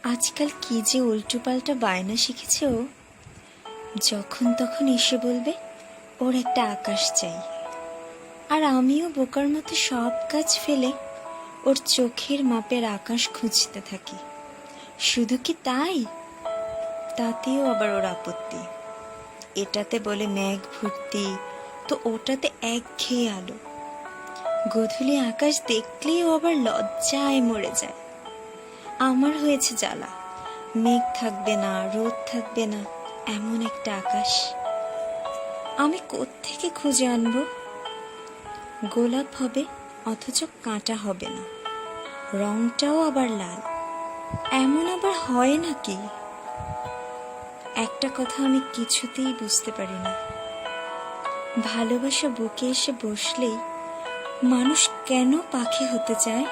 আজকাল কি যে উল্টোপাল্টা বায়না শিখেছে ও। যখন তখন এসে বলবে ওর একটা আকাশ চাই, আর আমিও বোকার মতো সব কাজ ফেলে ওর চোখের মাপের আকাশ খুঁজতে থাকি। শুধু কি তাই, তাতেও আবার ওর আপত্তি। এটাতে বলে মেঘ ভর্তি, তো ওটাতে একঘেয়ে আলো। গোধূলি আকাশ দেখলেই ও আবার লজ্জায় মরে যায়। আমার হয়েছে জ্বালা, মেঘ থাকবে না, রোদ থাকবে না, এমন একটা আকাশ আমি কোত্থেকে খুঁজে আনবো? গোলাপ হবে অথচ কাঁটা হবে না, রংটাও আবার লাল, এমন আবার হয় নাকি? একটা কথা আমি কিছুতেই বুঝতে পারি না, ভালোবাসা বুকে এসে বসলেই মানুষ কেন পাখি হতে চায়?